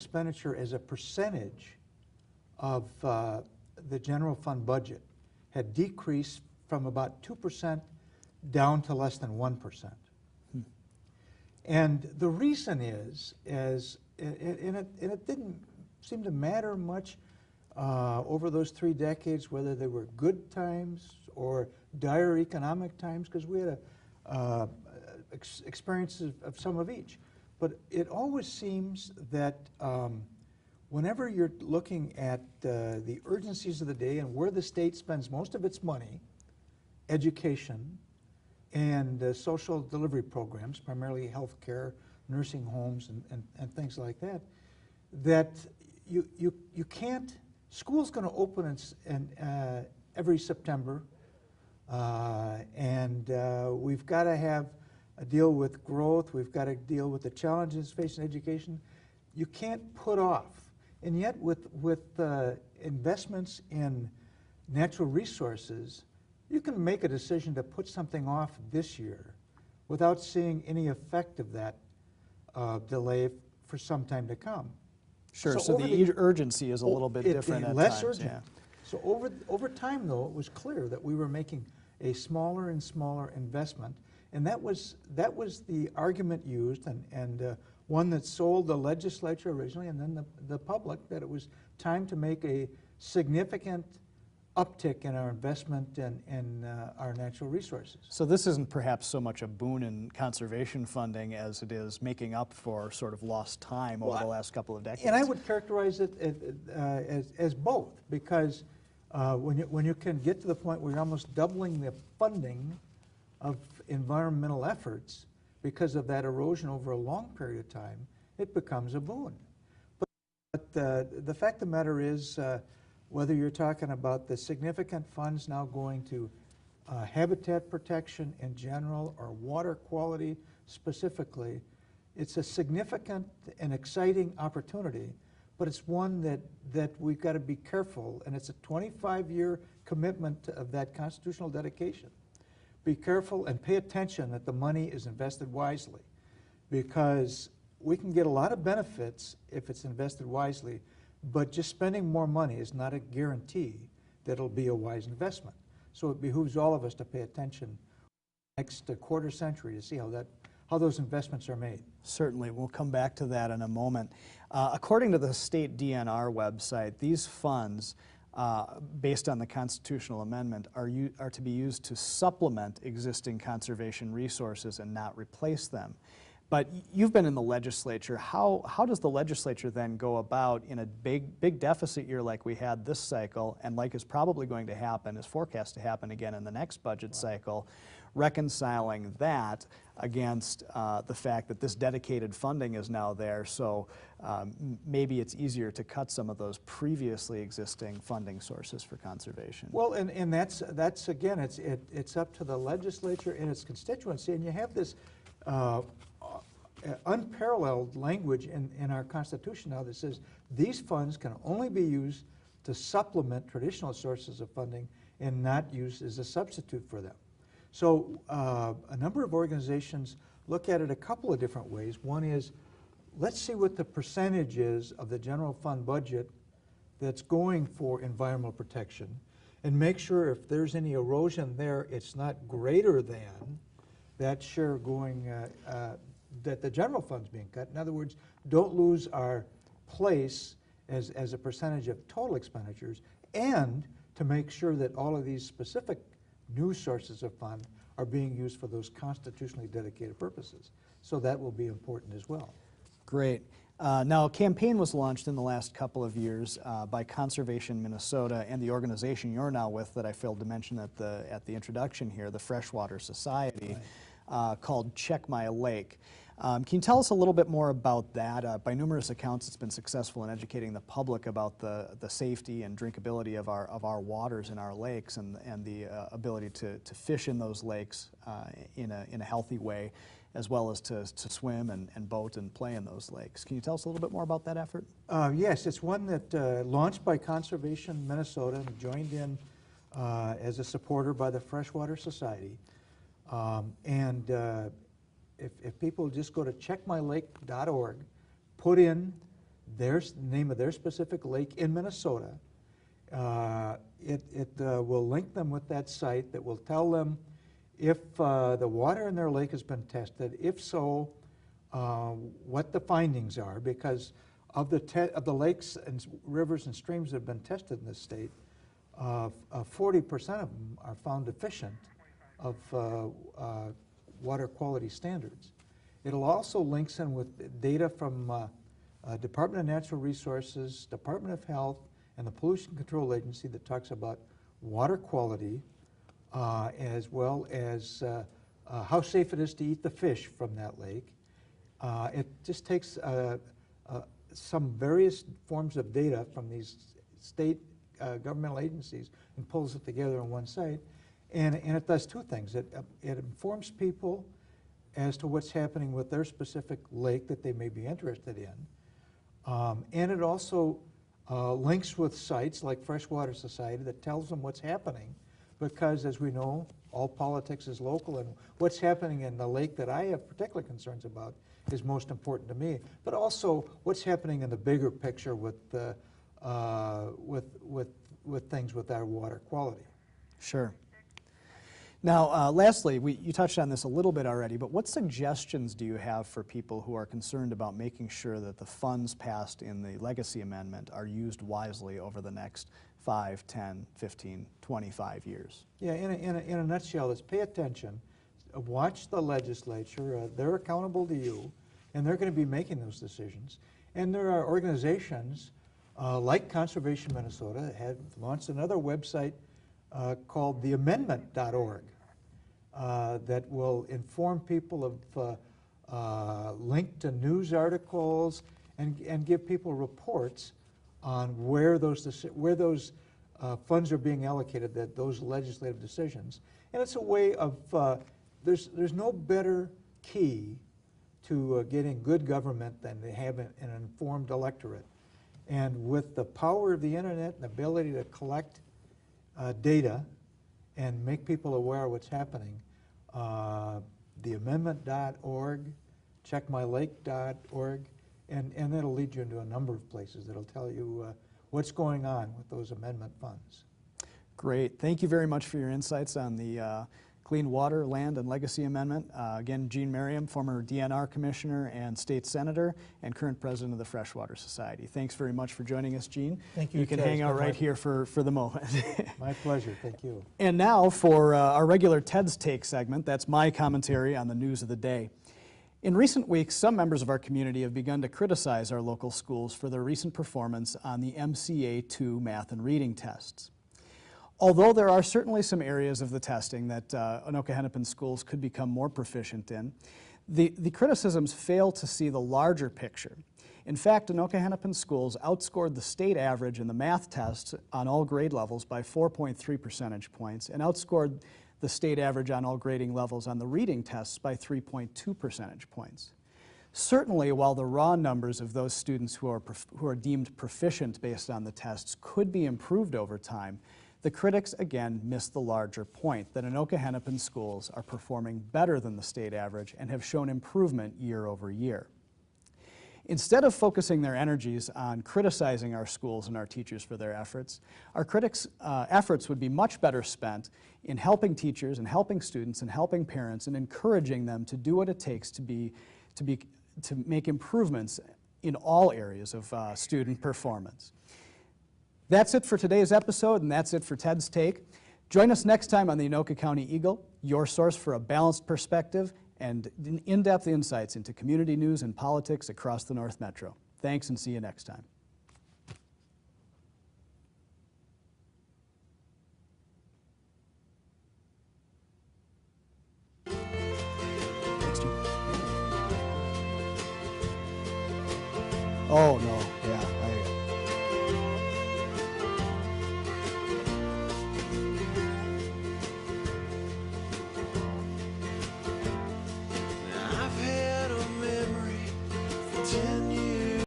expenditure as a percentage of the general fund budget had decreased from about 2% down to less than 1%. And the reason is and it didn't seem to matter much over those 3 decades, whether they were good times or dire economic times, because we had experiences of some of each. But it always seems that whenever you're looking at the urgencies of the day and where the state spends most of its money, education and social delivery programs, primarily health care, nursing homes, and things like that, that you can't, school's going to open every September, and we've got to have a deal with growth, we've got to deal with the challenges facing education. You can't put off. And yet with investments in natural resources, you can make a decision to put something off this year without seeing any effect of that delay for some time to come. Sure, so the urgency is a little bit different at less times. Urgent. Yeah. So over time, though, it was clear that we were making a smaller and smaller investment, and that was the argument used, and one that sold the legislature originally and then the public, that it was time to make a significant uptick in our investment in our natural resources. So this isn't perhaps so much a boon in conservation funding as it is making up for sort of lost time over the last couple of decades. And I would characterize it as both, because when you can get to the point where you're almost doubling the funding of environmental efforts because of that erosion over a long period of time, it becomes a boon. But the fact of the matter is, whether you're talking about the significant funds now going to habitat protection in general or water quality specifically, it's a significant and exciting opportunity, but it's one that we've got to be careful, and it's a 25-year commitment of that constitutional dedication. Be careful and pay attention that the money is invested wisely, because we can get a lot of benefits if it's invested wisely, but just spending more money is not a guarantee that it'll be a wise investment. So it behooves all of us to pay attention next quarter century to see how those investments are made. Certainly, we'll come back to that in a moment. According to the state DNR website, these funds, based on the constitutional amendment, are to be used to supplement existing conservation resources and not replace them. But you've been in the legislature. How does the legislature then go about, in a big deficit year like we had this cycle, and like is probably going to happen, is forecast to happen again in the next budget cycle, reconciling that against the fact that this dedicated funding is now there, so maybe it's easier to cut some of those previously existing funding sources for conservation? Well, and that's again, it's up to the legislature and its constituency, and you have this unparalleled language in our Constitution now that says these funds can only be used to supplement traditional sources of funding and not used as a substitute for them. So a number of organizations look at it a couple of different ways. One is, let's see what the percentage is of the general fund budget that's going for environmental protection, and make sure if there's any erosion there, it's not greater than that share going that the general fund's being cut. In other words, don't lose our place as a percentage of total expenditures, and to make sure that all of these specific new sources of fund are being used for those constitutionally dedicated purposes. So that will be important as well. Great. Now, a campaign was launched in the last couple of years by Conservation Minnesota and the organization you're now with that I failed to mention at the introduction here, the Freshwater Society, called Check My Lake. Can you tell us a little bit more about that? By numerous accounts, it's been successful in educating the public about the safety and drinkability of our waters in our lakes, and the ability to fish in those lakes in a healthy way, as well as to swim and boat and play in those lakes. Can you tell us a little bit more about that effort? Yes, it's one that launched by Conservation Minnesota and joined in as a supporter by the Freshwater Society. If people just go to checkmylake.org, put in name of their specific lake in Minnesota. It will link them with that site that will tell them if the water in their lake has been tested, if so, what the findings are, because of the lakes and rivers and streams that have been tested in this state, 40% of them are found deficient of water quality standards. It'll also link in with data from Department of Natural Resources, Department of Health, and the Pollution Control Agency that talks about water quality, as well as how safe it is to eat the fish from that lake. It just takes some various forms of data from these state governmental agencies and pulls it together on one site. And it does two things. It informs people as to what's happening with their specific lake that they may be interested in. And it also links with sites like Freshwater Society that tells them what's happening, because as we know, all politics is local, and what's happening in the lake that I have particular concerns about is most important to me, but also what's happening in the bigger picture with things with our water quality. Sure. Now, lastly, you touched on this a little bit already, but what suggestions do you have for people who are concerned about making sure that the funds passed in the Legacy Amendment are used wisely over the next 5, 10, 15, 25 years? Yeah, in a nutshell, is pay attention, watch the legislature, they're accountable to you, and they're going to be making those decisions. And there are organizations like Conservation Minnesota that have launched another website called theamendment.org that will inform people of link to news articles and give people reports on where those funds are being allocated, those legislative decisions. And it's a way of, there's no better key to getting good government than to have an informed electorate. And with the power of the internet and the ability to collect data and make people aware of what's happening, theamendment.org, checkmylake.org, and it'll lead you into a number of places that'll tell you what's going on with those amendment funds. Great. Thank you very much for your insights on the Clean Water, Land, and Legacy Amendment. Again, Gene Merriam, former DNR Commissioner and State Senator, and current President of the Freshwater Society. Thanks very much for joining us, Gene. Thank you. You can hang out right here for the moment. My pleasure. Thank you. And now for our regular Ted's Take segment. That's my commentary on the news of the day. In recent weeks, some members of our community have begun to criticize our local schools for their recent performance on the MCA2 math and reading tests. Although there are certainly some areas of the testing that Anoka-Hennepin schools could become more proficient in, the criticisms fail to see the larger picture. In fact, Anoka-Hennepin schools outscored the state average in the math tests on all grade levels by 4.3 percentage points and outscored the state average on all grading levels on the reading tests by 3.2 percentage points. Certainly, while the raw numbers of those students who are deemed proficient based on the tests could be improved over time, the critics again missed the larger point that Anoka-Hennepin schools are performing better than the state average and have shown improvement year over year. Instead of focusing their energies on criticizing our schools and our teachers for their efforts, our critics' efforts would be much better spent in helping teachers and helping students and helping parents and encouraging them to do what it takes to make improvements in all areas of student performance. That's it for today's episode, and that's it for Ted's Take. Join us next time on the Anoka County Eagle, your source for a balanced perspective and in-depth insights into community news and politics across the North Metro. Thanks, and see you next time. Oh, no.